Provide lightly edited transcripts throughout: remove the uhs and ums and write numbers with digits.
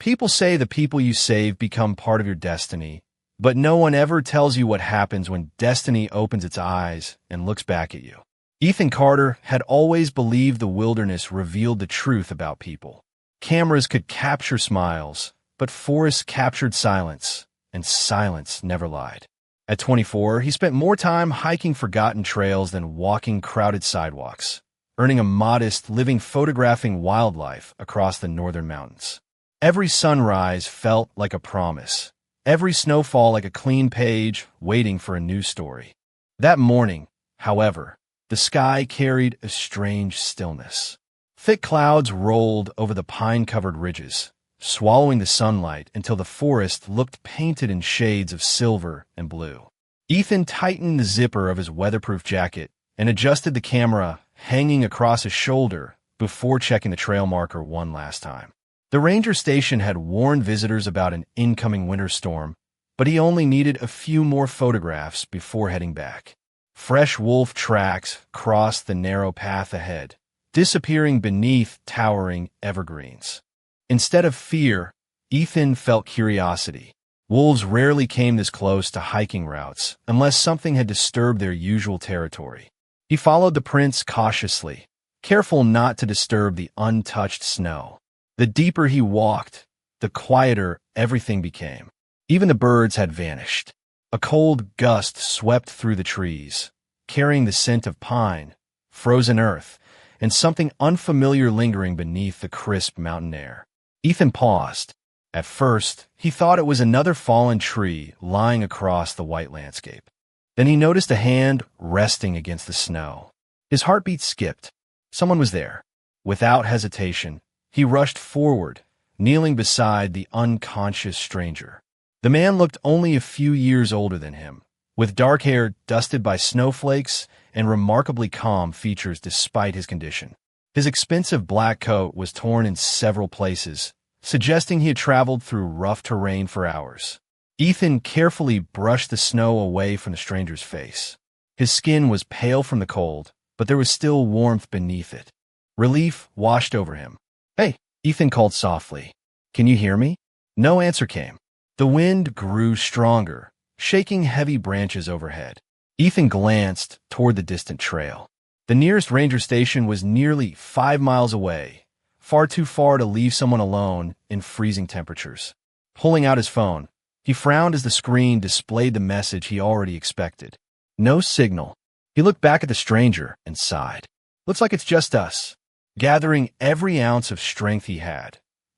People say the people you save become part of your destiny, but no one ever tells you what happens when destiny opens its eyes and looks back at you. Ethan Carter had always believed the wilderness revealed the truth about people. Cameras could capture smiles, but forests captured silence, and silence never lied. At 24, he spent more time hiking forgotten trails than walking crowded sidewalks, earning a modest living photographing wildlife across the northern mountains. Every sunrise felt like a promise, every snowfall like a clean page waiting for a new story. That morning, however, the sky carried a strange stillness. Thick clouds rolled over the pine-covered ridges, swallowing the sunlight until the forest looked painted in shades of silver and blue. Ethan tightened the zipper of his weatherproof jacket and adjusted the camera hanging across his shoulder before checking the trail marker one last time. The ranger station had warned visitors about an incoming winter storm, but he only needed a few more photographs before heading back. Fresh wolf tracks crossed the narrow path ahead, disappearing beneath towering evergreens. Instead of fear, Ethan felt curiosity. Wolves rarely came this close to hiking routes unless something had disturbed their usual territory. He followed the prints cautiously, careful not to disturb the untouched snow. The deeper he walked, the quieter everything became. Even the birds had vanished. A cold gust swept through the trees, carrying the scent of pine, frozen earth, and something unfamiliar lingering beneath the crisp mountain air. Ethan paused. At first, he thought it was another fallen tree lying across the white landscape. Then he noticed a hand resting against the snow. His heartbeat skipped. Someone was there. Without hesitation, he rushed forward, kneeling beside the unconscious stranger. The man looked only a few years older than him, with dark hair dusted by snowflakes and remarkably calm features despite his condition. His expensive black coat was torn in several places, suggesting he had traveled through rough terrain for hours. Ethan carefully brushed the snow away from the stranger's face. His skin was pale from the cold, but there was still warmth beneath it. Relief washed over him. "Hey," Ethan called softly. "Can you hear me?" No answer came. The wind grew stronger, shaking heavy branches overhead. Ethan glanced toward the distant trail. The nearest ranger station was nearly 5 miles away, far too far to leave someone alone in freezing temperatures. Pulling out his phone, he frowned as the screen displayed the message he already expected. No signal. He looked back at the stranger and sighed. "Looks like it's just us." Gathering every ounce of strength he had,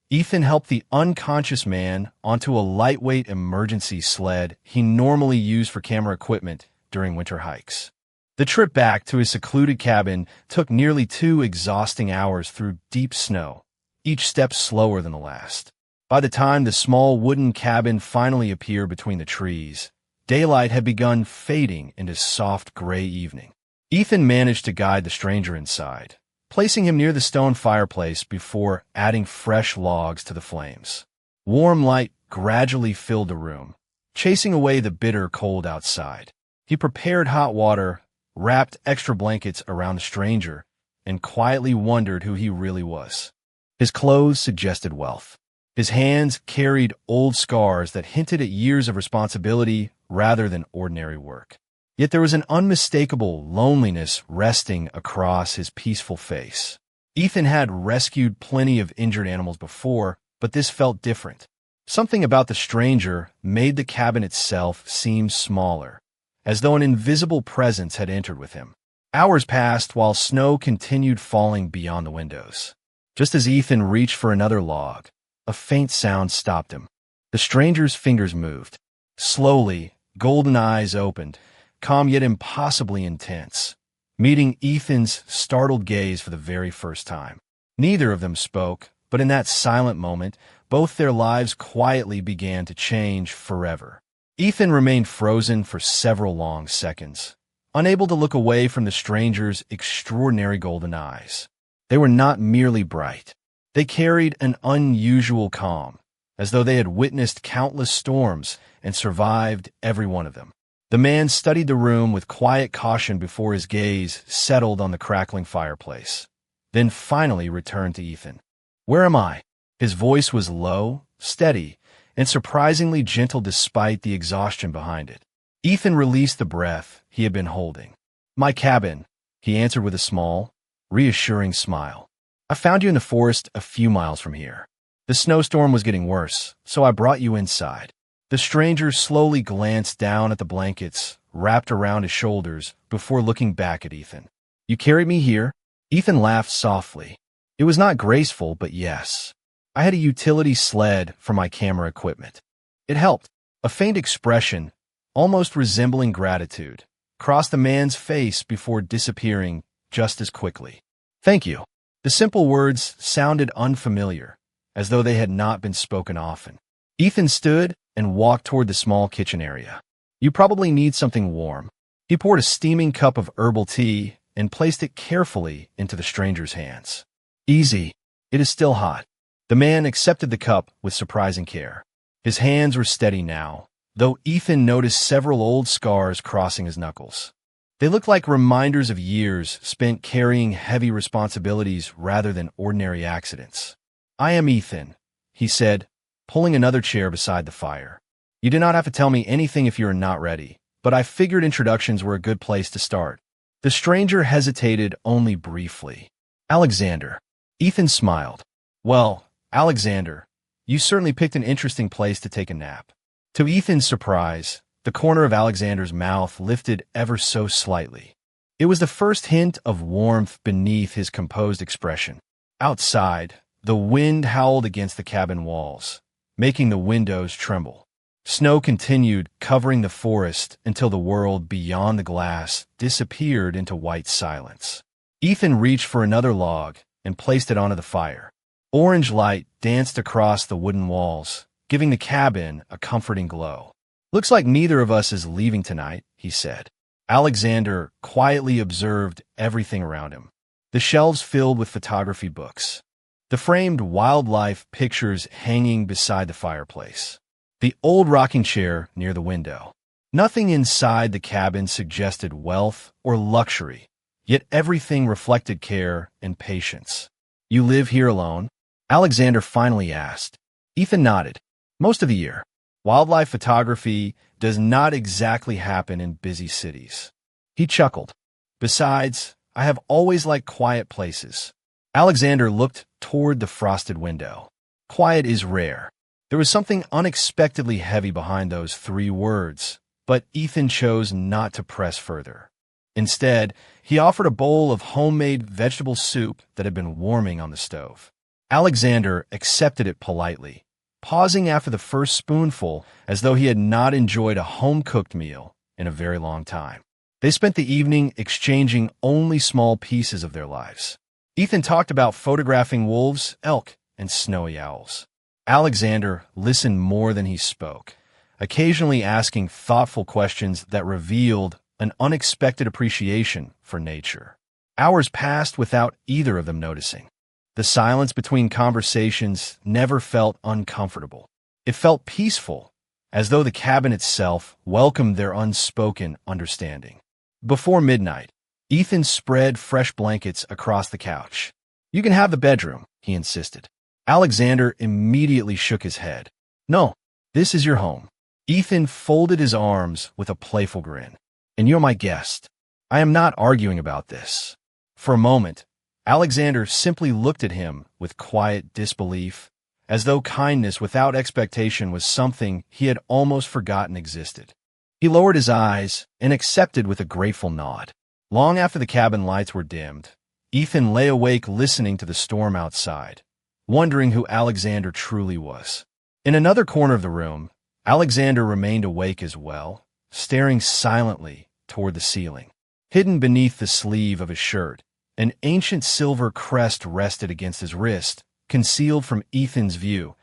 Ethan helped the unconscious man onto a lightweight emergency sled he normally used for camera equipment during winter hikes. The trip back to his secluded cabin took nearly 2 exhausting hours through deep snow, each step slower than the last. By the time the small wooden cabin finally appeared between the trees, daylight had begun fading into soft gray evening. Ethan managed to guide the stranger inside, placing him near the stone fireplace before adding fresh logs to the flames. Warm light gradually filled the room, chasing away the bitter cold outside. He prepared hot water, wrapped extra blankets around the stranger, and quietly wondered who he really was. His clothes suggested wealth. His hands carried old scars that hinted at years of responsibility rather than ordinary work. Yet there was an unmistakable loneliness resting across his peaceful face. Ethan had rescued plenty of injured animals before, but this felt different. Something about the stranger made the cabin itself seem smaller, as though an invisible presence had entered with him. Hours passed while snow continued falling beyond the windows. Just as Ethan reached for another log, a faint sound stopped him. The stranger's fingers moved. Slowly, golden eyes opened, calm yet impossibly intense, meeting Ethan's startled gaze for the very first time. Neither of them spoke, but in that silent moment, both their lives quietly began to change forever. Ethan remained frozen for several long seconds, unable to look away from the stranger's extraordinary golden eyes. They were not merely bright. They carried an unusual calm, as though they had witnessed countless storms and survived every one of them. The man studied the room with quiet caution before his gaze settled on the crackling fireplace, then finally returned to Ethan. "Where am I?" His voice was low, steady, and surprisingly gentle despite the exhaustion behind it. Ethan released the breath he had been holding. "My cabin," he answered with a small, reassuring smile. "I found you in the forest a few miles from here. The snowstorm was getting worse, so I brought you inside." The stranger slowly glanced down at the blankets wrapped around his shoulders before looking back at Ethan. "You carried me here?" Ethan laughed softly. It was not graceful, but yes. I had a utility sled for my camera equipment. It helped. A faint expression, almost resembling gratitude, crossed the man's face before disappearing just as quickly. "Thank you." The simple words sounded unfamiliar, as though they had not been spoken often. Ethan stood and walked toward the small kitchen area. "You probably need something warm." He poured a steaming cup of herbal tea and placed it carefully into the stranger's hands. "Easy. It is still hot." The man accepted the cup with surprising care. His hands were steady now, though Ethan noticed several old scars crossing his knuckles. They looked like reminders of years spent carrying heavy responsibilities rather than ordinary accidents. "I am Ethan," he said, pulling another chair beside the fire. "You do not have to tell me anything if you are not ready, but I figured introductions were a good place to start." The stranger hesitated only briefly. "Alexander." Ethan smiled. "Well, Alexander, you certainly picked an interesting place to take a nap." To Ethan's surprise, the corner of Alexander's mouth lifted ever so slightly. It was the first hint of warmth beneath his composed expression. Outside, the wind howled against the cabin walls, making the windows tremble. Snow continued covering the forest until the world beyond the glass disappeared into white silence. Ethan reached for another log and placed it onto the fire. Orange light danced across the wooden walls, giving the cabin a comforting glow. "Looks like neither of us is leaving tonight," he said. Alexander quietly observed everything around him. The shelves filled with photography books. The framed wildlife pictures hanging beside the fireplace. The old rocking chair near the window. Nothing inside the cabin suggested wealth or luxury, yet everything reflected care and patience. "You live here alone?" Alexander finally asked. Ethan nodded. "Most of the year. Wildlife photography does not exactly happen in busy cities." He chuckled. "Besides, I have always liked quiet places." Alexander looked toward the frosted window. "Quiet is rare." There was something unexpectedly heavy behind those 3 words, but Ethan chose not to press further. Instead, he offered a bowl of homemade vegetable soup that had been warming on the stove. Alexander accepted it politely, pausing after the first spoonful as though he had not enjoyed a home-cooked meal in a very long time. They spent the evening exchanging only small pieces of their lives. Ethan talked about photographing wolves, elk, and snowy owls. Alexander listened more than he spoke, occasionally asking thoughtful questions that revealed an unexpected appreciation for nature. Hours passed without either of them noticing. The silence between conversations never felt uncomfortable. It felt peaceful, as though the cabin itself welcomed their unspoken understanding. Before midnight, Ethan spread fresh blankets across the couch. "You can have the bedroom," he insisted. Alexander immediately shook his head. "No, this is your home." Ethan folded his arms with a playful grin. "And you're my guest. I am not arguing about this." For a moment, Alexander simply looked at him with quiet disbelief, as though kindness without expectation was something he had almost forgotten existed. He lowered his eyes and accepted with a grateful nod. Long after the cabin lights were dimmed, Ethan lay awake listening to the storm outside, wondering who Alexander truly was. In another corner of the room, Alexander remained awake as well, staring silently toward the ceiling. Hidden beneath the sleeve of his shirt, an ancient silver crest rested against his wrist, concealed from Ethan's view,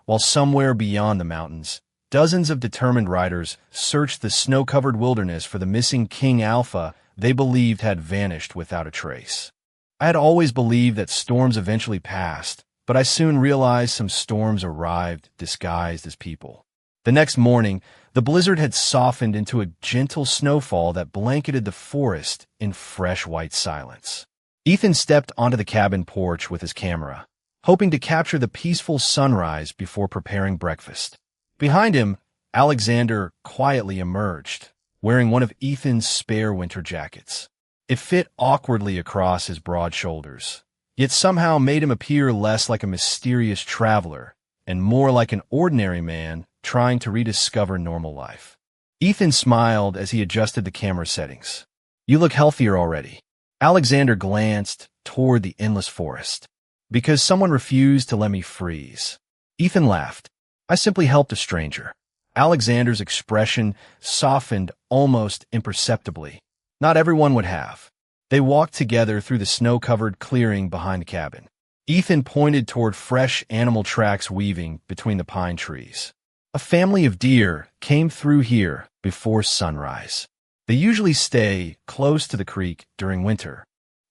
while somewhere beyond the mountains, dozens of determined riders searched the snow-covered wilderness for the missing King Alpha they believed had vanished without a trace. I had always believed that storms eventually passed, but I soon realized some storms arrived disguised as people. The next morning, the blizzard had softened into a gentle snowfall that blanketed the forest in fresh white silence. Ethan stepped onto the cabin porch with his camera, hoping to capture the peaceful sunrise before preparing breakfast. Behind him, Alexander quietly emerged, wearing one of Ethan's spare winter jackets. It fit awkwardly across his broad shoulders, yet somehow made him appear less like a mysterious traveler and more like an ordinary man trying to rediscover normal life. Ethan smiled as he adjusted the camera settings. "You look healthier already." Alexander glanced toward the endless forest. "Because someone refused to let me freeze." Ethan laughed. "I simply helped a stranger." Alexander's expression softened almost imperceptibly. Not everyone would have. They walked together through the snow-covered clearing behind the cabin. Ethan pointed toward fresh animal tracks weaving between the pine trees. "A family of deer came through here before sunrise. They usually stay close to the creek during winter."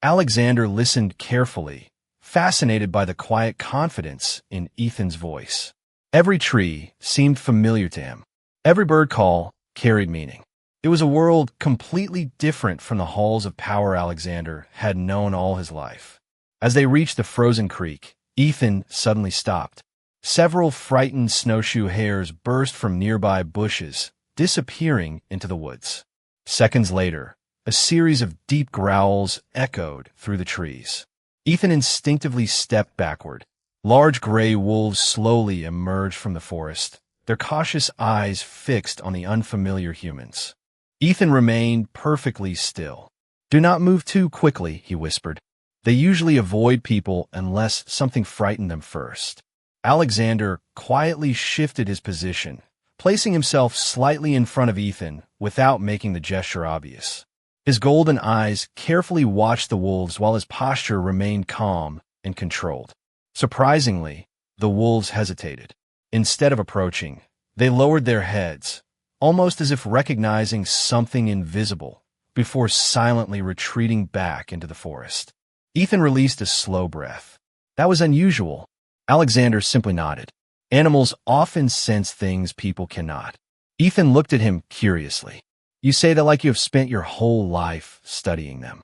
Alexander listened carefully, fascinated by the quiet confidence in Ethan's voice. Every tree seemed familiar to him. Every bird call carried meaning. It was a world completely different from the halls of power Alexander had known all his life. As they reached the frozen creek, Ethan suddenly stopped. Several frightened snowshoe hares burst from nearby bushes, disappearing into the woods. Seconds later, a series of deep growls echoed through the trees. Ethan instinctively stepped backward. Large gray wolves slowly emerged from the forest, their cautious eyes fixed on the unfamiliar humans. Ethan remained perfectly still. "Do not move too quickly," he whispered. "They usually avoid people unless something frightened them first." Alexander quietly shifted his position, placing himself slightly in front of Ethan without making the gesture obvious. His golden eyes carefully watched the wolves while his posture remained calm and controlled. Surprisingly, the wolves hesitated. Instead of approaching, they lowered their heads, almost as if recognizing something invisible, before silently retreating back into the forest. Ethan released a slow breath. That was unusual. Alexander simply nodded. Animals often sense things people cannot. Ethan looked at him curiously. "You say that like you have spent your whole life studying them."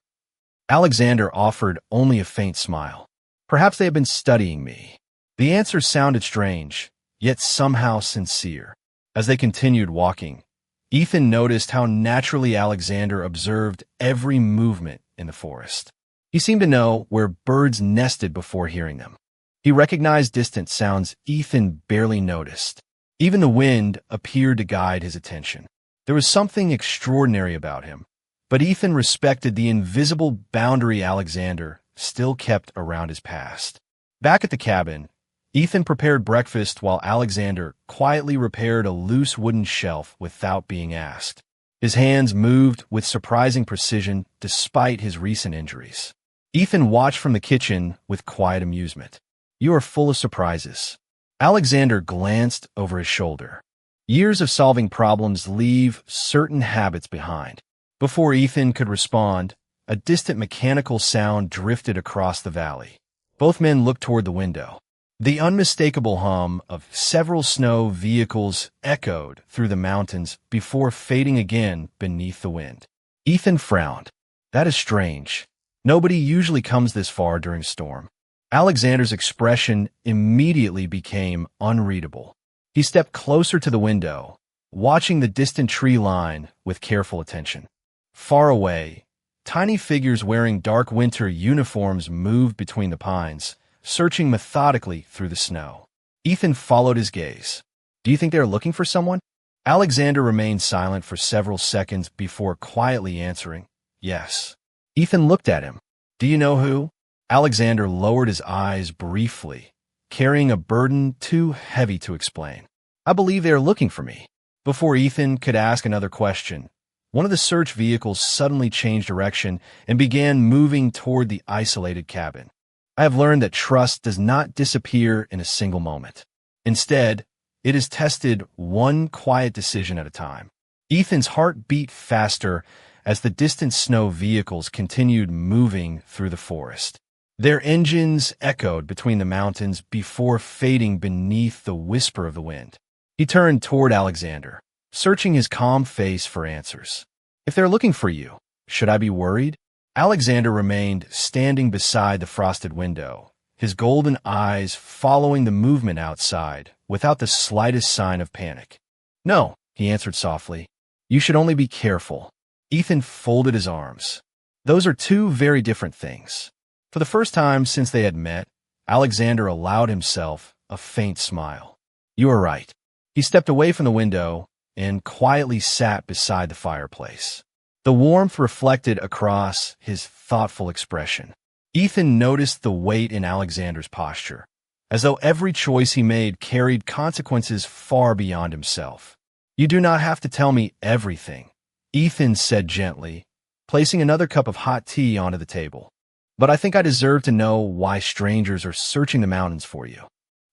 Alexander offered only a faint smile. "Perhaps they have been studying me." The answer sounded strange, yet somehow sincere. As they continued walking, Ethan noticed how naturally Alexander observed every movement in the forest. He seemed to know where birds nested before hearing them. He recognized distant sounds Ethan barely noticed. Even the wind appeared to guide his attention. There was something extraordinary about him, but Ethan respected the invisible boundary Alexander still kept around his past. Back at the cabin, Ethan prepared breakfast while Alexander quietly repaired a loose wooden shelf without being asked. His hands moved with surprising precision despite his recent injuries. Ethan watched from the kitchen with quiet amusement. "You are full of surprises." Alexander glanced over his shoulder. Years of solving problems leave certain habits behind. Before Ethan could respond, a distant mechanical sound drifted across the valley. Both men looked toward the window. The unmistakable hum of several snow vehicles echoed through the mountains before fading again beneath the wind. Ethan frowned. "That is strange. Nobody usually comes this far during a storm." Alexander's expression immediately became unreadable. He stepped closer to the window, watching the distant tree line with careful attention. Far away, tiny figures wearing dark winter uniforms moved between the pines, searching methodically through the snow. Ethan followed his gaze. "Do you think they are looking for someone?" Alexander remained silent for several seconds before quietly answering, "Yes." Ethan looked at him. "Do you know who?" Alexander lowered his eyes briefly, carrying a burden too heavy to explain. "I believe they are looking for me." Before Ethan could ask another question, one of the search vehicles suddenly changed direction and began moving toward the isolated cabin. I have learned that trust does not disappear in a single moment. Instead, it is tested one quiet decision at a time. Ethan's heart beat faster as the distant snow vehicles continued moving through the forest. Their engines echoed between the mountains before fading beneath the whisper of the wind. He turned toward Alexander, searching his calm face for answers. "If they're looking for you, should I be worried?" Alexander remained standing beside the frosted window, his golden eyes following the movement outside without the slightest sign of panic. "No," he answered softly. "You should only be careful." Ethan folded his arms. Those are two very different things. For the first time since they had met, Alexander allowed himself a faint smile. "You are right." He stepped away from the window and quietly sat beside the fireplace. The warmth reflected across his thoughtful expression. Ethan noticed the weight in Alexander's posture, as though every choice he made carried consequences far beyond himself. "You do not have to tell me everything," Ethan said gently, placing another cup of hot tea onto the table. "But I think I deserve to know why strangers are searching the mountains for you."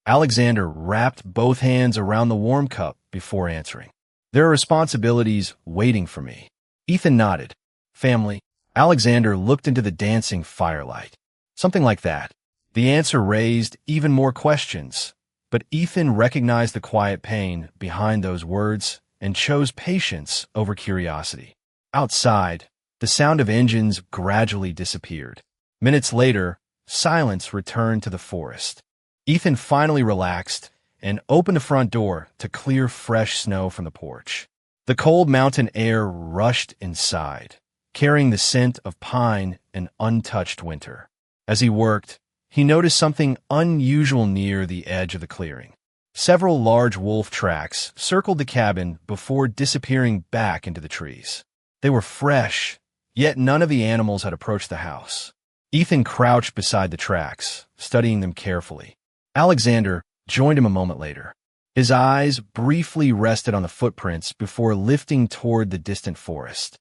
Alexander wrapped both hands around the warm cup before answering. "There are responsibilities waiting for me." Ethan nodded. "Family?" Alexander looked into the dancing firelight. "Something like that." The answer raised even more questions, but Ethan recognized the quiet pain behind those words and chose patience over curiosity. Outside, the sound of engines gradually disappeared. Minutes later, silence returned to the forest. Ethan finally relaxed and opened the front door to clear fresh snow from the porch. The cold mountain air rushed inside, carrying the scent of pine and untouched winter. As he worked, he noticed something unusual near the edge of the clearing. Several large wolf tracks circled the cabin before disappearing back into the trees. They were fresh, yet none of the animals had approached the house. Ethan crouched beside the tracks, studying them carefully. Alexander joined him a moment later. His eyes briefly rested on the footprints before lifting toward the distant forest.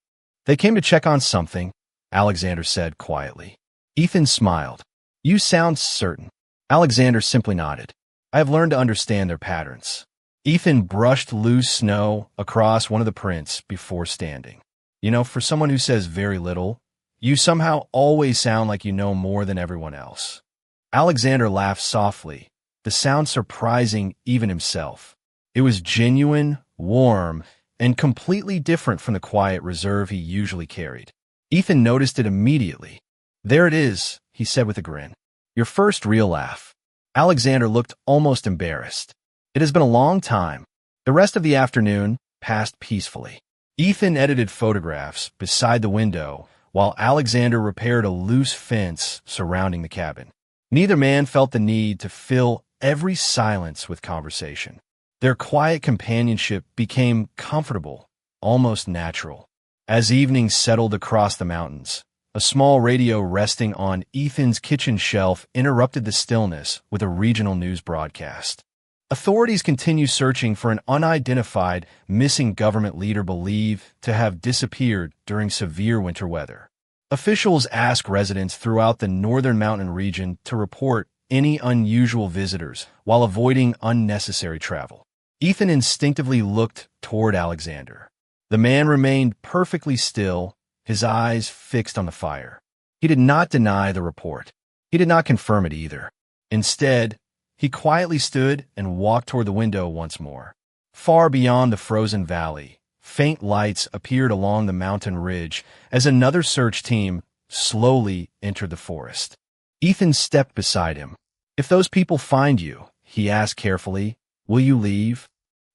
"They came to check on something," Alexander said quietly. Ethan smiled. "You sound certain." Alexander simply nodded. "I have learned to understand their patterns." Ethan brushed loose snow across one of the prints before standing. "You know, for someone who says very little, you somehow always sound like you know more than everyone else." Alexander laughed softly, the sound surprising even himself. It was genuine, warm, and completely different from the quiet reserve he usually carried. Ethan noticed it immediately. "There it is," he said with a grin. "Your first real laugh." Alexander looked almost embarrassed. It has been a long time. The rest of the afternoon passed peacefully. Ethan edited photographs beside the window while Alexander repaired a loose fence surrounding the cabin. Neither man felt the need to fill every silence with conversation. Their quiet companionship became comfortable, almost natural. As evening settled across the mountains, a small radio resting on Ethan's kitchen shelf interrupted the stillness with a regional news broadcast. Authorities continue searching for an unidentified missing government leader believed to have disappeared during severe winter weather. Officials ask residents throughout the northern mountain region to report any unusual visitors while avoiding unnecessary travel. Ethan instinctively looked toward Alexander. The man remained perfectly still, his eyes fixed on the fire. He did not deny the report. He did not confirm it either. Instead, he quietly stood and walked toward the window once more. Far beyond the frozen valley, faint lights appeared along the mountain ridge as another search team slowly entered the forest. Ethan stepped beside him. "If those people find you," he asked carefully, "will you leave?"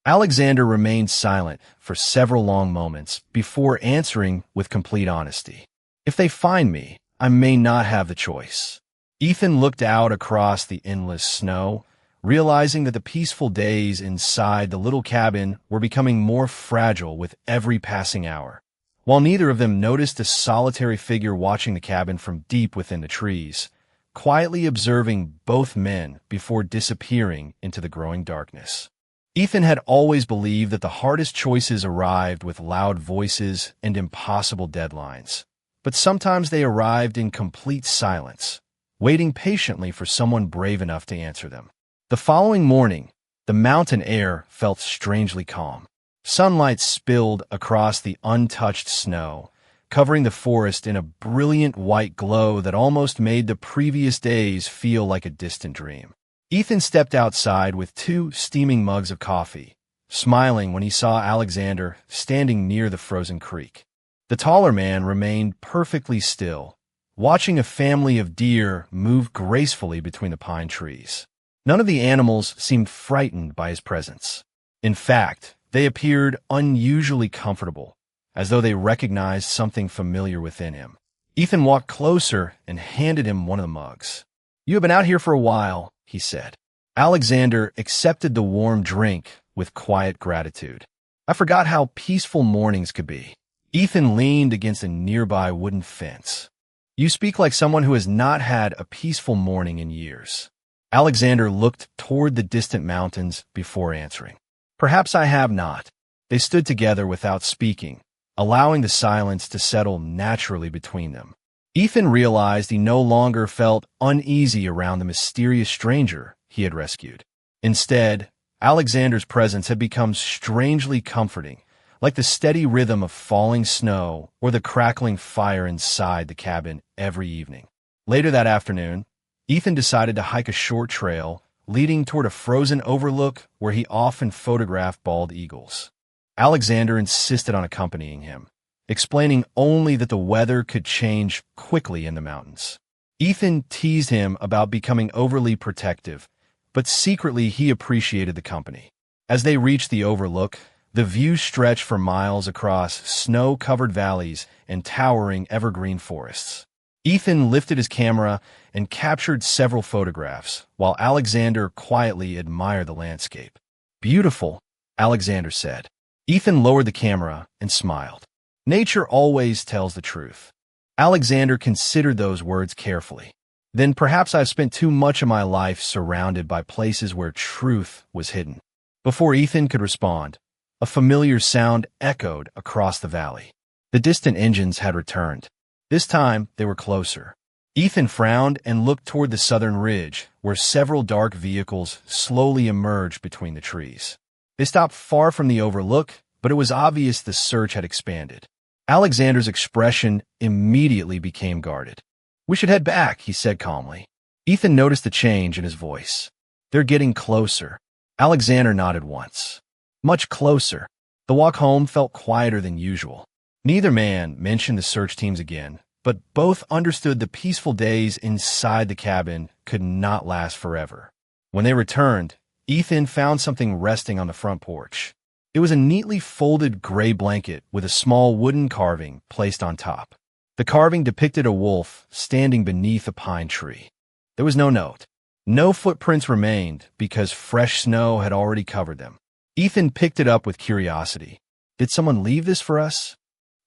Alexander remained silent for several long moments before answering with complete honesty. "If they find me, I may not have the choice." Ethan looked out across the endless snow, realizing that the peaceful days inside the little cabin were becoming more fragile with every passing hour. While neither of them noticed a solitary figure watching the cabin from deep within the trees, quietly observing both men before disappearing into the growing darkness. Ethan had always believed that the hardest choices arrived with loud voices and impossible deadlines, but sometimes they arrived in complete silence, waiting patiently for someone brave enough to answer them. The following morning, the mountain air felt strangely calm. Sunlight spilled across the untouched snow, covering the forest in a brilliant white glow that almost made the previous days feel like a distant dream. Ethan stepped outside with 2 steaming mugs of coffee, smiling when he saw Alexander standing near the frozen creek. The taller man remained perfectly still, watching a family of deer move gracefully between the pine trees. None of the animals seemed frightened by his presence. In fact, they appeared unusually comfortable, as though they recognized something familiar within him. Ethan walked closer and handed him one of the mugs. "You have been out here for a while," he said. Alexander accepted the warm drink with quiet gratitude. "I forgot how peaceful mornings could be." Ethan leaned against a nearby wooden fence. "You speak like someone who has not had a peaceful morning in years." Alexander looked toward the distant mountains before answering. "Perhaps I have not." They stood together without speaking, allowing the silence to settle naturally between them. Ethan realized he no longer felt uneasy around the mysterious stranger he had rescued. Instead, Alexander's presence had become strangely comforting, like the steady rhythm of falling snow or the crackling fire inside the cabin every evening. Later that afternoon, Ethan decided to hike a short trail leading toward a frozen overlook where he often photographed bald eagles. Alexander insisted on accompanying him, explaining only that the weather could change quickly in the mountains. Ethan teased him about becoming overly protective, but secretly he appreciated the company. As they reached the overlook, the view stretched for miles across snow-covered valleys and towering evergreen forests. Ethan lifted his camera and captured several photographs, while Alexander quietly admired the landscape. "Beautiful," Alexander said. Ethan lowered the camera and smiled. "Nature always tells the truth." Alexander considered those words carefully. "Then perhaps I've spent too much of my life surrounded by places where truth was hidden." Before Ethan could respond, a familiar sound echoed across the valley. The distant engines had returned. This time, they were closer. Ethan frowned and looked toward the southern ridge, where several dark vehicles slowly emerged between the trees. They stopped far from the overlook, but it was obvious the search had expanded. Alexander's expression immediately became guarded. "We should head back," he said calmly. Ethan noticed the change in his voice. "They're getting closer." Alexander nodded once. "Much closer." The walk home felt quieter than usual. Neither man mentioned the search teams again, but both understood the peaceful days inside the cabin could not last forever. When they returned, Ethan found something resting on the front porch. It was a neatly folded gray blanket with a small wooden carving placed on top. The carving depicted a wolf standing beneath a pine tree. There was no note. No footprints remained because fresh snow had already covered them. Ethan picked it up with curiosity. "Did someone leave this for us?"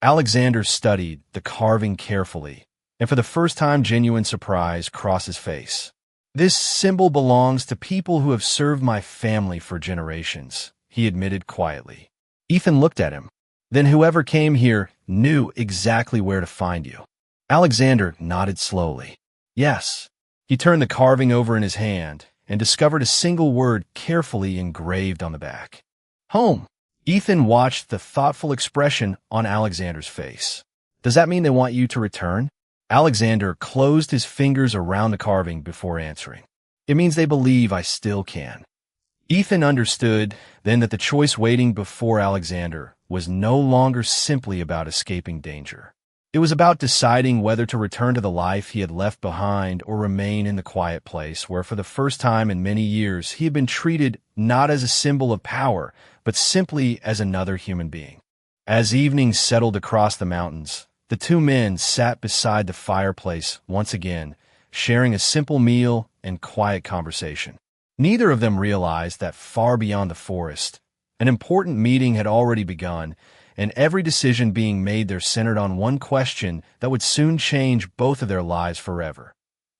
Alexander studied the carving carefully, and for the first time genuine surprise crossed his face. "This symbol belongs to people who have served my family for generations," he admitted quietly. Ethan looked at him. "Then whoever came here knew exactly where to find you." Alexander nodded slowly. "Yes." He turned the carving over in his hand and discovered a single word carefully engraved on the back. "Home." Ethan watched the thoughtful expression on Alexander's face. "Does that mean they want you to return?" Alexander closed his fingers around the carving before answering. "It means they believe I still can." Ethan understood then that the choice waiting before Alexander was no longer simply about escaping danger. It was about deciding whether to return to the life he had left behind or remain in the quiet place where for the first time in many years he had been treated not as a symbol of power, but simply as another human being. As evening settled across the mountains, the two men sat beside the fireplace once again, sharing a simple meal and quiet conversation. Neither of them realized that far beyond the forest, an important meeting had already begun, and every decision being made there centered on one question that would soon change both of their lives forever.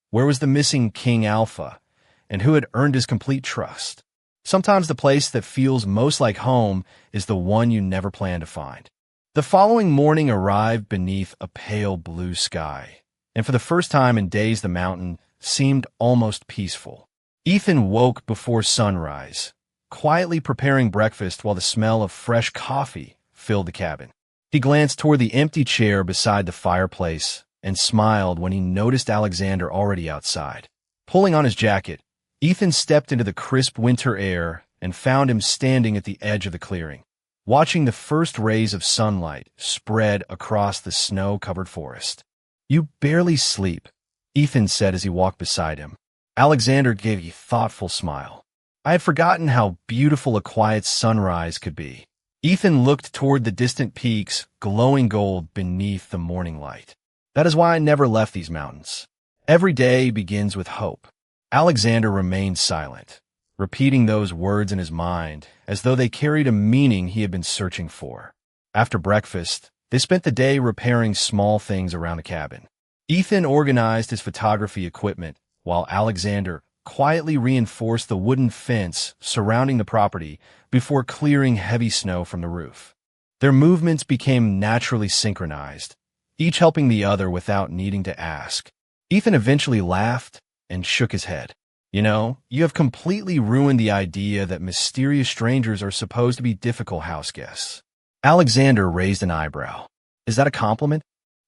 Where was the missing King Alpha, and who had earned his complete trust? Sometimes the place that feels most like home is the one you never plan to find. The following morning arrived beneath a pale blue sky, and for the first time in days the mountain seemed almost peaceful. Ethan woke before sunrise, quietly preparing breakfast while the smell of fresh coffee filled the cabin. He glanced toward the empty chair beside the fireplace and smiled when he noticed Alexander already outside. Pulling on his jacket, Ethan stepped into the crisp winter air and found him standing at the edge of the clearing, watching the first rays of sunlight spread across the snow-covered forest. "You barely sleep," Ethan said as he walked beside him. Alexander gave a thoughtful smile. "I had forgotten how beautiful a quiet sunrise could be." Ethan looked toward the distant peaks, glowing gold beneath the morning light. "That is why I never left these mountains. Every day begins with hope." Alexander remained silent, repeating those words in his mind as though they carried a meaning he had been searching for. After breakfast, they spent the day repairing small things around the cabin. Ethan organized his photography equipment, while Alexander quietly reinforced the wooden fence surrounding the property before clearing heavy snow from the roof. Their movements became naturally synchronized, each helping the other without needing to ask. Ethan eventually laughed and shook his head. "You know, you have completely ruined the idea that mysterious strangers are supposed to be difficult house guests." Alexander raised an eyebrow. "Is that a compliment?"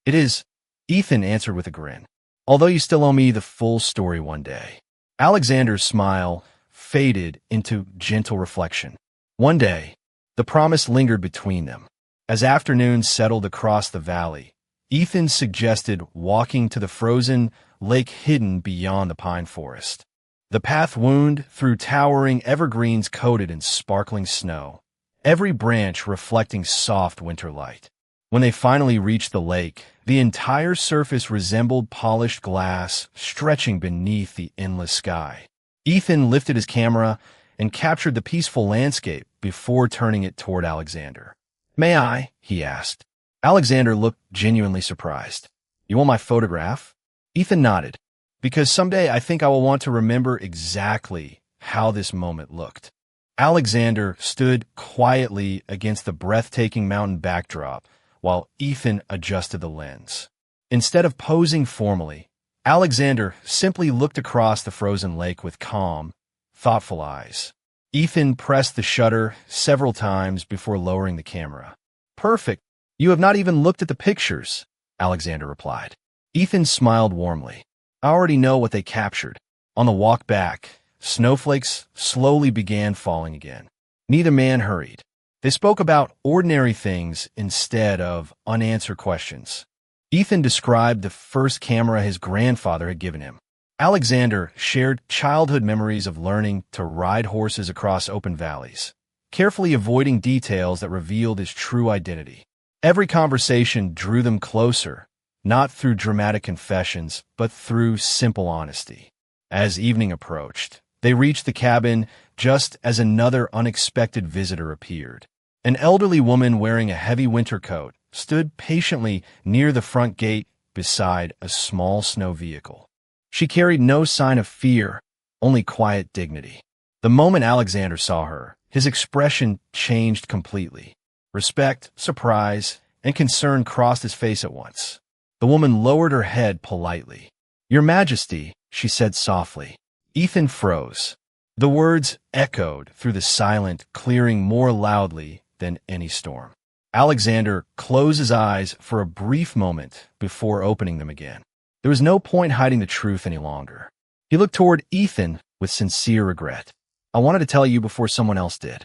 "It is," Ethan answered with a grin. "Although you still owe me the full story one day." Alexander's smile faded into gentle reflection. One day, the promise lingered between them. As afternoon settled across the valley, Ethan suggested walking to the frozen lake hidden beyond the pine forest. The path wound through towering evergreens coated in sparkling snow, every branch reflecting soft winter light. When they finally reached the lake, the entire surface resembled polished glass stretching beneath the endless sky. Ethan lifted his camera and captured the peaceful landscape before turning it toward Alexander. "May I?" he asked. Alexander looked genuinely surprised. "You want my photograph?" Ethan nodded. "Because someday I think I will want to remember exactly how this moment looked." Alexander stood quietly against the breathtaking mountain backdrop while Ethan adjusted the lens. Instead of posing formally, Alexander simply looked across the frozen lake with calm, thoughtful eyes. Ethan pressed the shutter several times before lowering the camera. "Perfect. You have not even looked at the pictures," Alexander replied. Ethan smiled warmly. "I already know what they captured." On the walk back, snowflakes slowly began falling again. Neither man hurried. They spoke about ordinary things instead of unanswered questions. Ethan described the first camera his grandfather had given him. Alexander shared childhood memories of learning to ride horses across open valleys, carefully avoiding details that revealed his true identity. Every conversation drew them closer, not through dramatic confessions, but through simple honesty. As evening approached, they reached the cabin just as another unexpected visitor appeared. An elderly woman wearing a heavy winter coat stood patiently near the front gate beside a small snow vehicle. She carried no sign of fear, only quiet dignity. The moment Alexander saw her, his expression changed completely. Respect, surprise, and concern crossed his face at once. The woman lowered her head politely. "Your Majesty," she said softly. Ethan froze. The words echoed through the silent clearing more loudly than any storm. Alexander closed his eyes for a brief moment before opening them again. There was no point hiding the truth any longer. He looked toward Ethan with sincere regret. "I wanted to tell you before someone else did."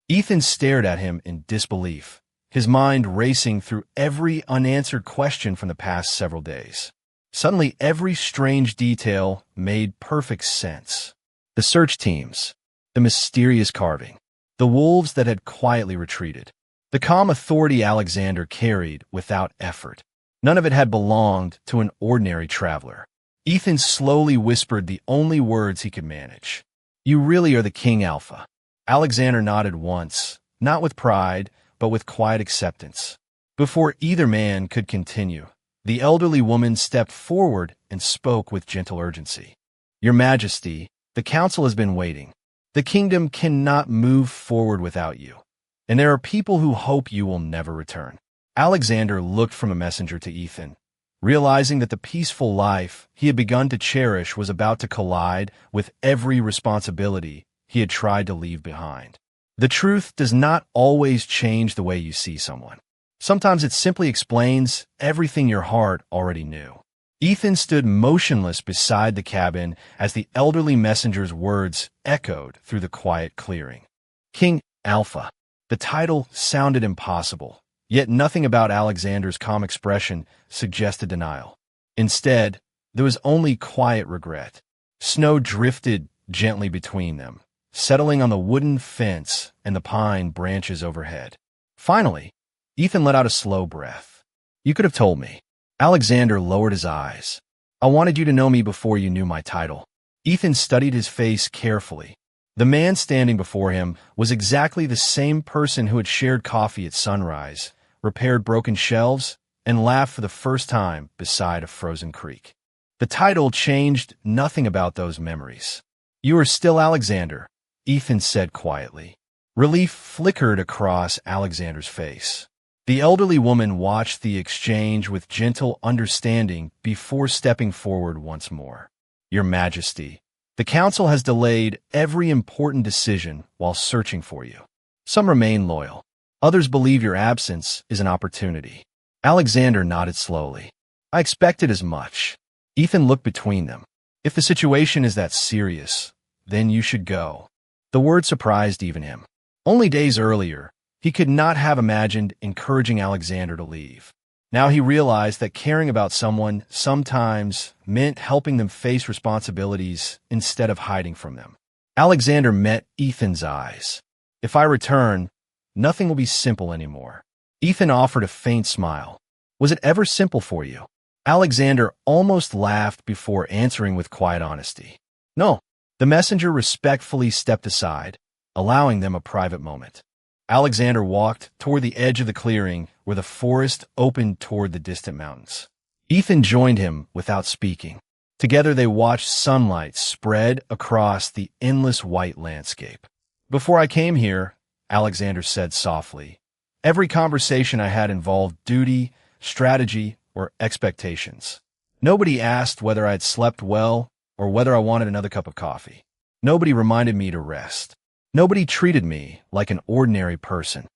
Ethan stared at him in disbelief, his mind racing through every unanswered question from the past several days. Suddenly, every strange detail made perfect sense. The search teams, the mysterious carving, the wolves that had quietly retreated, the calm authority Alexander carried without effort. None of it had belonged to an ordinary traveler. Ethan slowly whispered the only words he could manage. "You really are the King Alpha." Alexander nodded once, not with pride, but with quiet acceptance. Before either man could continue, the elderly woman stepped forward and spoke with gentle urgency. "Your Majesty, the council has been waiting. The kingdom cannot move forward without you, and there are people who hope you will never return." Alexander looked from a messenger to Ethan, realizing that the peaceful life he had begun to cherish was about to collide with every responsibility he had tried to leave behind. The truth does not always change the way you see someone. Sometimes it simply explains everything your heart already knew. Ethan stood motionless beside the cabin as the elderly messenger's words echoed through the quiet clearing. King Alpha. The title sounded impossible, yet nothing about Alexander's calm expression suggested denial. Instead, there was only quiet regret. Snow drifted gently between them, settling on the wooden fence and the pine branches overhead. Finally, Ethan let out a slow breath. "You could have told me." Alexander lowered his eyes. "I wanted you to know me before you knew my title." Ethan studied his face carefully. The man standing before him was exactly the same person who had shared coffee at sunrise, repaired broken shelves, and laughed for the first time beside a frozen creek. The title changed nothing about those memories. "You are still Alexander," Ethan said quietly. Relief flickered across Alexander's face. The elderly woman watched the exchange with gentle understanding before stepping forward once more. "Your Majesty, the Council has delayed every important decision while searching for you. Some remain loyal. Others believe your absence is an opportunity." Alexander nodded slowly. "I expected as much." Ethan looked between them. "If the situation is that serious, then you should go." The word surprised even him. Only days earlier, he could not have imagined encouraging Alexander to leave. Now he realized that caring about someone sometimes meant helping them face responsibilities instead of hiding from them. Alexander met Ethan's eyes. "If I return, nothing will be simple anymore." Ethan offered a faint smile. "Was it ever simple for you?" Alexander almost laughed before answering with quiet honesty. "No." The messenger respectfully stepped aside, allowing them a private moment. Alexander walked toward the edge of the clearing where the forest opened toward the distant mountains. Ethan joined him without speaking. Together they watched sunlight spread across the endless white landscape. "Before I came here," Alexander said softly, "every conversation I had involved duty, strategy, or expectations. Nobody asked whether I had slept well or whether I wanted another cup of coffee. Nobody reminded me to rest. Nobody treated me like an ordinary person."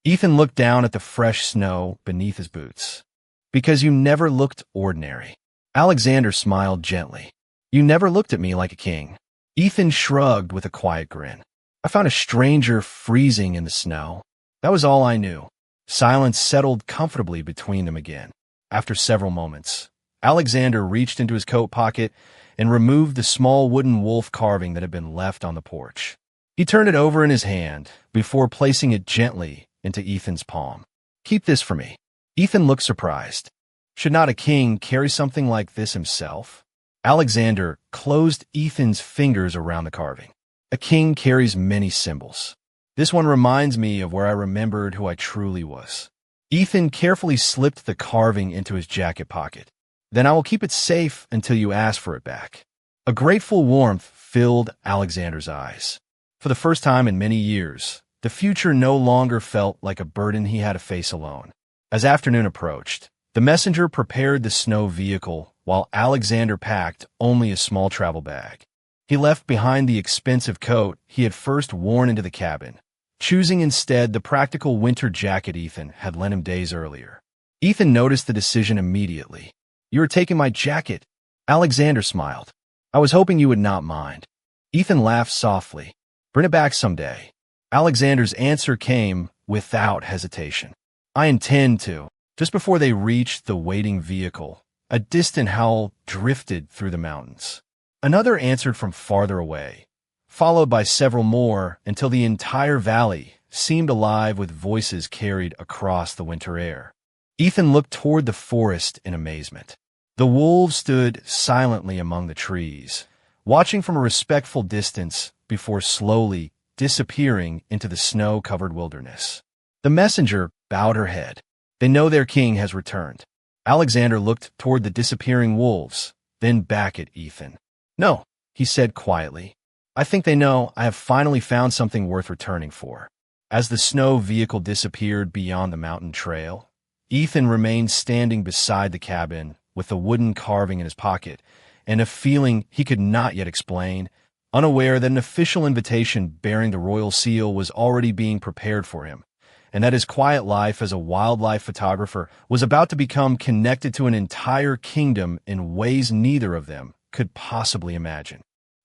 Ethan looked down at the fresh snow beneath his boots. "Because you never looked ordinary." Alexander smiled gently. "You never looked at me like a king." Ethan shrugged with a quiet grin. "I found a stranger freezing in the snow. That was all I knew." Silence settled comfortably between them again. After several moments, Alexander reached into his coat pocket and removed the small wooden wolf carving that had been left on the porch. He turned it over in his hand before placing it gently into Ethan's palm. "Keep this for me." Ethan looked surprised. Should not a king carry something like this himself? Alexander closed Ethan's fingers around the carving. "A king carries many symbols. This one reminds me of where I remembered who I truly was." Ethan carefully slipped the carving into his jacket pocket. "Then I will keep it safe until you ask for it back." A grateful warmth filled Alexander's eyes. For the first time in many years, the future no longer felt like a burden he had to face alone. As afternoon approached, the messenger prepared the snow vehicle while Alexander packed only a small travel bag. He left behind the expensive coat he had first worn into the cabin, choosing instead the practical winter jacket Ethan had lent him days earlier. Ethan noticed the decision immediately. "You are taking my jacket." Alexander smiled. "I was hoping you would not mind." Ethan laughed softly. "Bring it back someday." Alexander's answer came without hesitation. "I intend to." Just before they reached the waiting vehicle, a distant howl drifted through the mountains. Another answered from farther away, followed by several more until the entire valley seemed alive with voices carried across the winter air. Ethan looked toward the forest in amazement. The wolves stood silently among the trees, watching from a respectful distance before slowly disappearing into the snow-covered wilderness. The messenger bowed her head. "They know their king has returned." Alexander looked toward the disappearing wolves, then back at Ethan. "No," he said quietly. "I think they know I have finally found something worth returning for." As the snow vehicle disappeared beyond the mountain trail, Ethan remained standing beside the cabin with the wooden carving in his pocket and a feeling he could not yet explain, unaware that an official invitation bearing the royal seal was already being prepared for him, and that his quiet life as a wildlife photographer was about to become connected to an entire kingdom in ways neither of them could possibly imagine.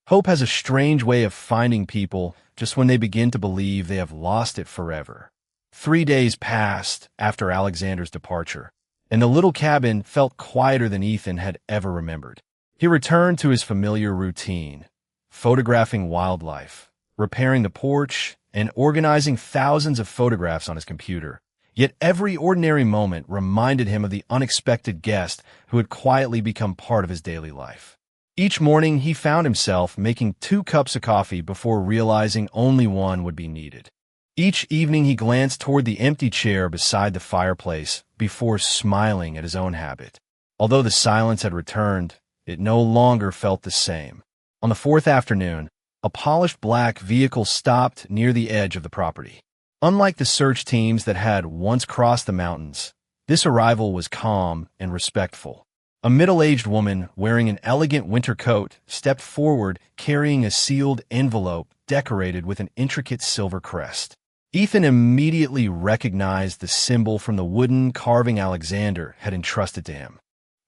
Hope has a strange way of finding people just when they begin to believe they have lost it forever. 3 days passed after Alexander's departure, and the little cabin felt quieter than Ethan had ever remembered. He returned to his familiar routine, photographing wildlife, repairing the porch, and organizing thousands of photographs on his computer. Yet every ordinary moment reminded him of the unexpected guest who had quietly become part of his daily life. Each morning, he found himself making 2 cups of coffee before realizing only one would be needed. Each evening, he glanced toward the empty chair beside the fireplace before smiling at his own habit. Although the silence had returned, it no longer felt the same. On the 4th afternoon, a polished black vehicle stopped near the edge of the property. Unlike the search teams that had once crossed the mountains, this arrival was calm and respectful. A middle-aged woman wearing an elegant winter coat stepped forward carrying a sealed envelope decorated with an intricate silver crest. Ethan immediately recognized the symbol from the wooden carving Alexander had entrusted to him.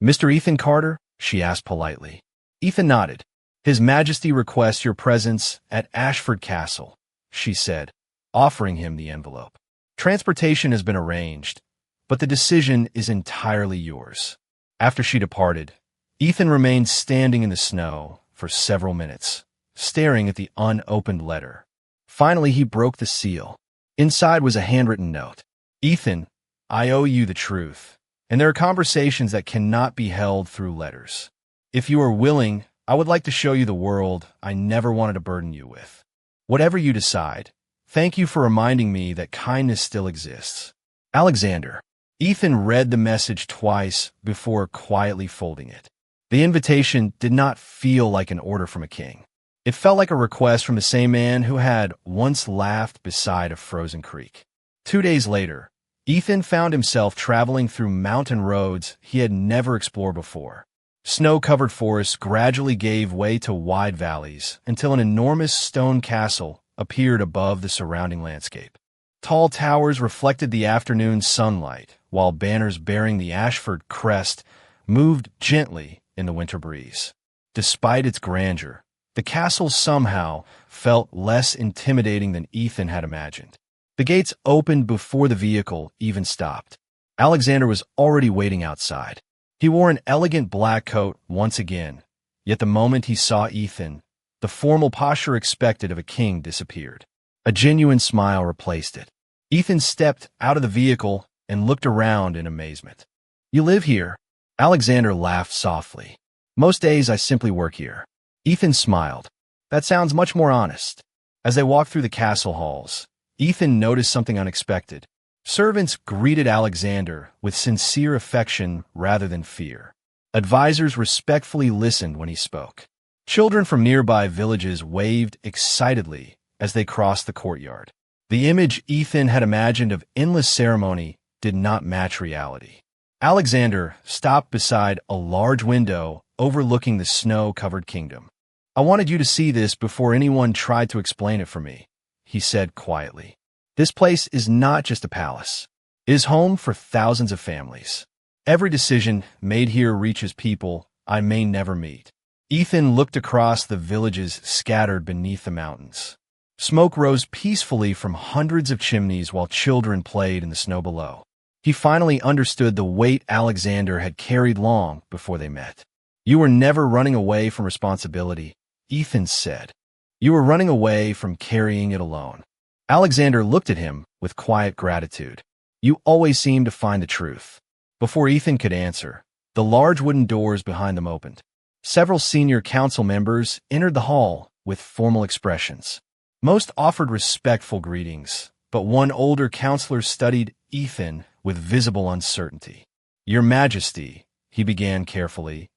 "Mr. Ethan Carter?" she asked politely. Ethan nodded. "His Majesty requests your presence at Ashford Castle," she said, offering him the envelope. "Transportation has been arranged, but the decision is entirely yours." After she departed, Ethan remained standing in the snow for several minutes, staring at the unopened letter. Finally, he broke the seal. Inside was a handwritten note. "Ethan, I owe you the truth, and there are conversations that cannot be held through letters. If you are willing, I would like to show you the world I never wanted to burden you with. Whatever you decide, thank you for reminding me that kindness still exists. Alexander." Ethan read the message twice before quietly folding it. The invitation did not feel like an order from a king. It felt like a request from the same man who had once laughed beside a frozen creek. 2 days later, Ethan found himself traveling through mountain roads he had never explored before. Snow-covered forests gradually gave way to wide valleys until an enormous stone castle appeared above the surrounding landscape. Tall towers reflected the afternoon sunlight, while banners bearing the Ashford crest moved gently in the winter breeze. Despite its grandeur, the castle somehow felt less intimidating than Ethan had imagined. The gates opened before the vehicle even stopped. Alexander was already waiting outside. He wore an elegant black coat once again, yet the moment he saw Ethan, the formal posture expected of a king disappeared. A genuine smile replaced it. Ethan stepped out of the vehicle and looked around in amazement. "You live here?" Alexander laughed softly. "Most days I simply work here." Ethan smiled. "That sounds much more honest." As they walked through the castle halls, Ethan noticed something unexpected. Servants greeted Alexander with sincere affection rather than fear. Advisors respectfully listened when he spoke. Children from nearby villages waved excitedly as they crossed the courtyard. The image Ethan had imagined of endless ceremony did not match reality. Alexander stopped beside a large window overlooking the snow-covered kingdom. "I wanted you to see this before anyone tried to explain it for me," he said quietly. "This place is not just a palace. It is home for thousands of families. Every decision made here reaches people I may never meet." Ethan looked across the villages scattered beneath the mountains. Smoke rose peacefully from hundreds of chimneys while children played in the snow below. He finally understood the weight Alexander had carried long before they met. "You were never running away from responsibility," Ethan said. "You were running away from carrying it alone." Alexander looked at him with quiet gratitude. "You always seem to find the truth." Before Ethan could answer, the large wooden doors behind them opened. Several senior council members entered the hall with formal expressions. Most offered respectful greetings, but one older counselor studied Ethan with visible uncertainty. "Your Majesty," he began carefully,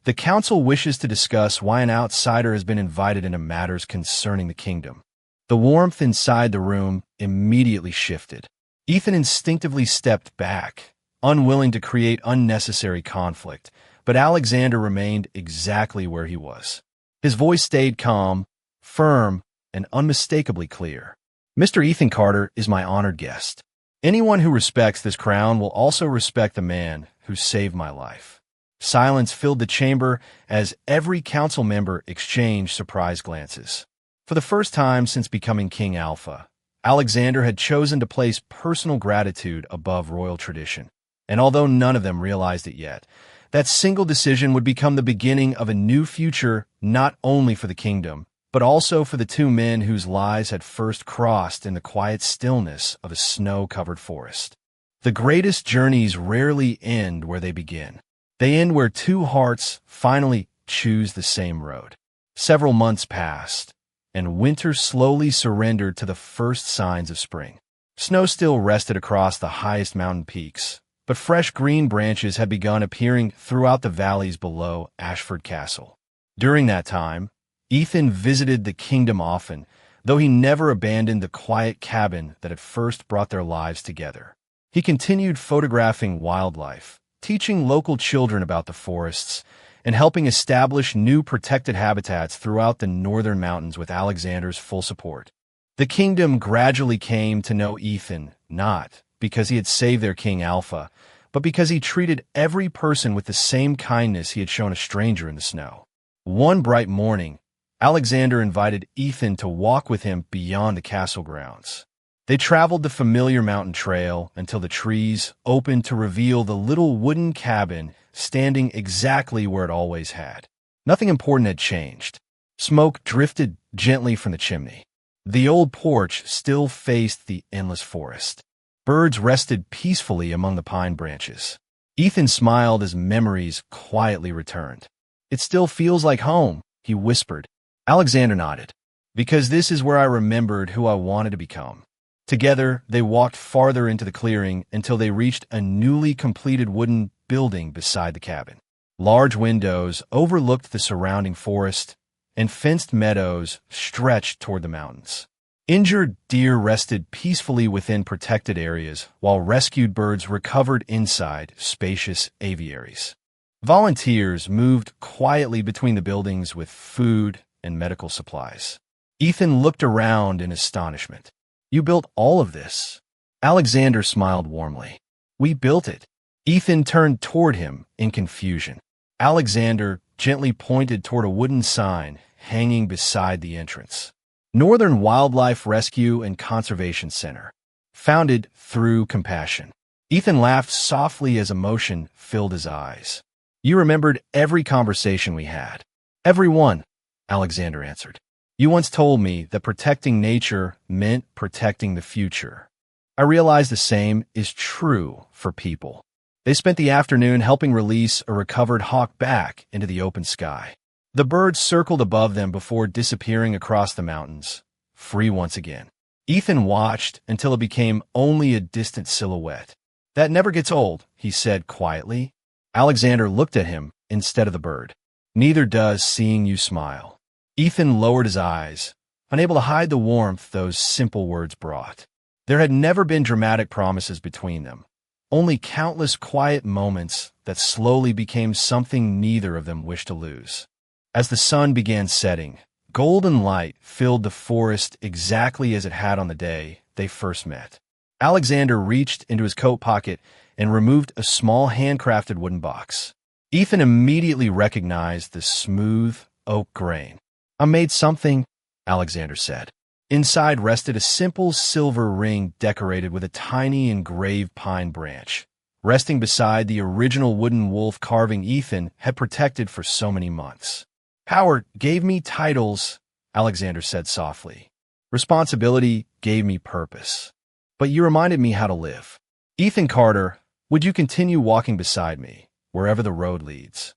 "the council wishes to discuss why an outsider has been invited into matters concerning the kingdom." The warmth inside the room immediately shifted. Ethan instinctively stepped back, unwilling to create unnecessary conflict, but Alexander remained exactly where he was. His voice stayed calm, firm, and unmistakably clear. "Mr. Ethan Carter is my honored guest. Anyone who respects this crown will also respect the man who saved my life." Silence filled the chamber as every council member exchanged surprised glances. For the first time since becoming King Alpha, Alexander had chosen to place personal gratitude above royal tradition. And although none of them realized it yet, that single decision would become the beginning of a new future not only for the kingdom, but also for the two men whose lives had first crossed in the quiet stillness of a snow-covered forest. The greatest journeys rarely end where they begin. They end where two hearts finally choose the same road. Several months passed, and winter slowly surrendered to the first signs of spring. Snow still rested across the highest mountain peaks, but fresh green branches had begun appearing throughout the valleys below Ashford Castle. During that time, Ethan visited the kingdom often, though he never abandoned the quiet cabin that had first brought their lives together. He continued photographing wildlife, teaching local children about the forests, and helping establish new protected habitats throughout the northern mountains with Alexander's full support. The kingdom gradually came to know Ethan, not because he had saved their king Alpha, but because he treated every person with the same kindness he had shown a stranger in the snow. One bright morning, Alexander invited Ethan to walk with him beyond the castle grounds. They traveled the familiar mountain trail until the trees opened to reveal the little wooden cabin standing exactly where it always had. Nothing important had changed. Smoke drifted gently from the chimney. The old porch still faced the endless forest. Birds rested peacefully among the pine branches. Ethan smiled as memories quietly returned. "It still feels like home," he whispered. Alexander nodded. "Because this is where I remembered who I wanted to become." Together, they walked farther into the clearing until they reached a newly completed wooden building beside the cabin. Large windows overlooked the surrounding forest, and fenced meadows stretched toward the mountains. Injured deer rested peacefully within protected areas, while rescued birds recovered inside spacious aviaries. Volunteers moved quietly between the buildings with food and medical supplies. Ethan looked around in astonishment. "You built all of this?" Alexander smiled warmly. "We built it." Ethan turned toward him in confusion. Alexander gently pointed toward a wooden sign hanging beside the entrance. Northern Wildlife Rescue and Conservation Center. Founded through compassion. Ethan laughed softly as emotion filled his eyes. "You remembered every conversation we had." "Every one," Alexander answered. "You once told me that protecting nature meant protecting the future. I realize the same is true for people." They spent the afternoon helping release a recovered hawk back into the open sky. The bird circled above them before disappearing across the mountains, free once again. Ethan watched until it became only a distant silhouette. "That never gets old," he said quietly. Alexander looked at him instead of the bird. "Neither does seeing you smile." Ethan lowered his eyes, unable to hide the warmth those simple words brought. There had never been dramatic promises between them, only countless quiet moments that slowly became something neither of them wished to lose. As the sun began setting, golden light filled the forest exactly as it had on the day they first met. Alexander reached into his coat pocket and removed a small handcrafted wooden box. Ethan immediately recognized the smooth oak grain. "I made something," Alexander said. Inside rested a simple silver ring decorated with a tiny engraved pine branch, resting beside the original wooden wolf carving Ethan had protected for so many months. "Power gave me titles," Alexander said softly. "Responsibility gave me purpose. But you reminded me how to live. Ethan Carter, would you continue walking beside me, wherever the road leads?"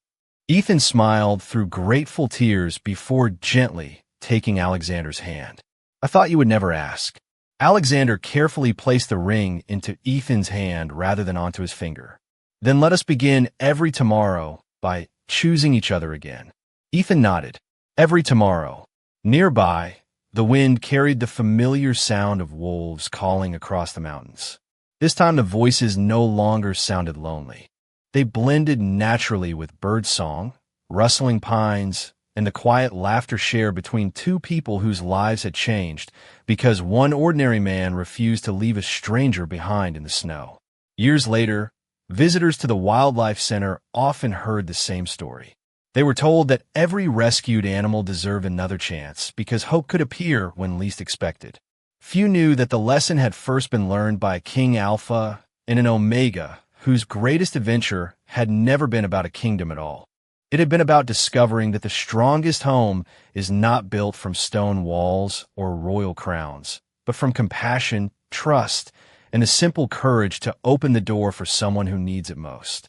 Ethan smiled through grateful tears before gently taking Alexander's hand. "I thought you would never ask." Alexander carefully placed the ring into Ethan's hand rather than onto his finger. "Then let us begin every tomorrow by choosing each other again." Ethan nodded. Every tomorrow. Nearby, the wind carried the familiar sound of wolves calling across the mountains. This time the voices no longer sounded lonely. They blended naturally with bird song, rustling pines, and the quiet laughter shared between two people whose lives had changed because one ordinary man refused to leave a stranger behind in the snow. Years later, visitors to the Wildlife Center often heard the same story. They were told that every rescued animal deserved another chance because hope could appear when least expected. Few knew that the lesson had first been learned by King Alpha and an Omega whose greatest adventure had never been about a kingdom at all. It had been about discovering that the strongest home is not built from stone walls or royal crowns, but from compassion, trust, and a simple courage to open the door for someone who needs it most.